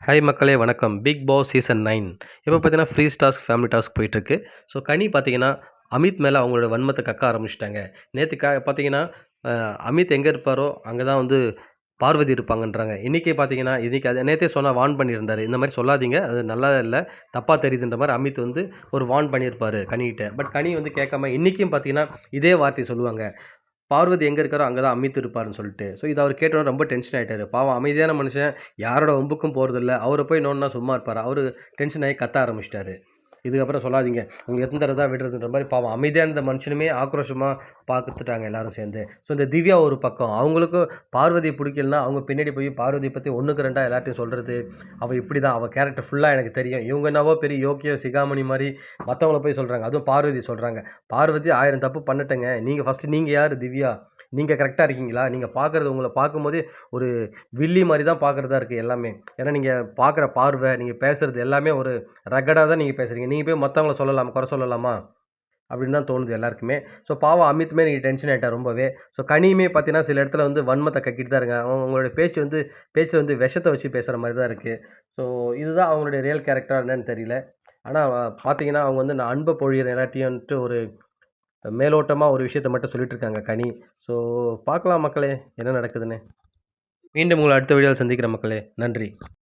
Hi மக்களே வணக்கம். Big Boss season 9 இப்போ பார்த்தீங்கன்னா, ஃப்ரீ டாஸ்க், ஃபேமிலி டாஸ்க் போயிட்டுருக்கு. ஸோ கனி பார்த்தீங்கன்னா, அமித் மேல அவங்களோட வன்மத்த கக்க ஆரம்பிச்சுட்டாங்க. நேத்து பார்த்தீங்கன்னா, அ அமித் எங்க இருப்பாரோ, அங்க தான் வந்து பார்வதி இருப்பாங்கன்றாங்க. இன்னைக்கு பார்த்தீங்கன்னா, இன்னைக்கு அது நேத்தே வார்ன் பண்ணியிருந்தாரு. இந்த மாரி சொல்லாதீங்க. அது நல்லா இல்ல. தப்பா தெரியுதுன்ற மாரி அமித் வந்து ஒரு வார்ன் பண்ணியிருப்பாரு கனிகிட்ட. பட் கனி வந்து கேட்காம இன்னைக்கும் பார்த்தீங்கன்னா, இதே வார்த்தைய சொல்லுவாங்க. பார்வதி எங்க இருக்காரோ, அங்க தான் அமித் இருப்பாருன்னு சொல்லிட்டு. ஸோ இத அவரு கேட்டோனே ரொம்ப டென்ஷன் ஆயிட்டாரு. பாவம் அமைதியான மனுஷன். யாரோட வம்புக்கும் போறதில்ல. அவர போய் நோண்டுனா சும்மா இருப்பாரா? அவரு டென்ஷன் ஆயி கத்த ஆரம்பிச்சுட்டாரு. இதுக்கப்புறம் சொல்லாதீங்க. உங்களுக்கு எத்தன தடவ தான் விடுறதுன்ற மாரி பாவம் அமைதியா இருந்த மனுஷனுமே ஆக்ரோஷமா பார்த்துட்டாங்க எல்லாரும் சேர்ந்து. ஸோ இந்த திவ்யா ஒரு பக்கம். அவங்களுக்கும் பார்வதிய புடிக்கலன்னா, அவங்க பின்னாடி போய் பார்வதிய பத்தி 1க்கு 2ஆ எல்லார்ட்டயும் சொல்றது. அவ இப்படிதான். அவ கேரக்டர் ஃபுல்லா எனக்கு தெரியும். இவங்க என்னவோ பெரிய யோக்கிய சிகாமணி மாரி மத்தவங்கள போய் சொல்றாங்க. அதுவும் பார்வதி சொல்றாங்க. பார்வதி 1000 தப்பு பண்ணட்டுங்க. நீங்க யாரு திவ்யா? நீங்க கரெக்ட்டா இருக்கீங்களா? நீங்க பார்க்கறது உங்கள பார்க்கும்போதே ஒரு வில்லி மாரி தான் பார்க்கறதா இருக்கு எல்லாமே. ஏன்னா நீங்க பார்க்குற பார்வை, நீங்க பேசுறது எல்லாமே ஒரு ரகடா தான் நீங்க பேசுறீங்க. நீங்க போய் மத்தவங்கள சொல்லலாமா? குறை சொல்லலாமா? அப்படின்னு தான் தோணுது எல்லாருக்குமே. ஸோ பாவம் அமித்துமே இன்னைக்கு டென்ஷன் ஆயிட்டார் ரொம்பவே. ஸோ கனியுமே பார்த்தீங்கன்னா, சில இடத்துல வந்து வன்மத்த கக்கிட்டு தான் இருக்காங்க. அவங்களுடைய பேச்சுல வந்து விஷத்த வச்சு பேசுற மாரி தான் இருக்கு. ஸோ இதுதான் அவங்களுடைய ரியல் கேரக்டரா என்னன்னு தெரியல. ஆனா பார்த்தீங்கன்னா, அவங்க வந்து நான் அன்ப பொழியிறேன் எல்லார்ட்டயும்ன்ட்டு ஒரு மேலோட்டமா ஒரு விஷயத்த மட்டும் சொல்லிட்டு இருக்காங்க கனி. ஸோ பார்க்கலாம் மக்களே என்ன நடக்குதுன்னு. மீண்டும் உங்கள அடுத்த வீடியோல சந்திக்கிறேன் மக்களே. நன்றி.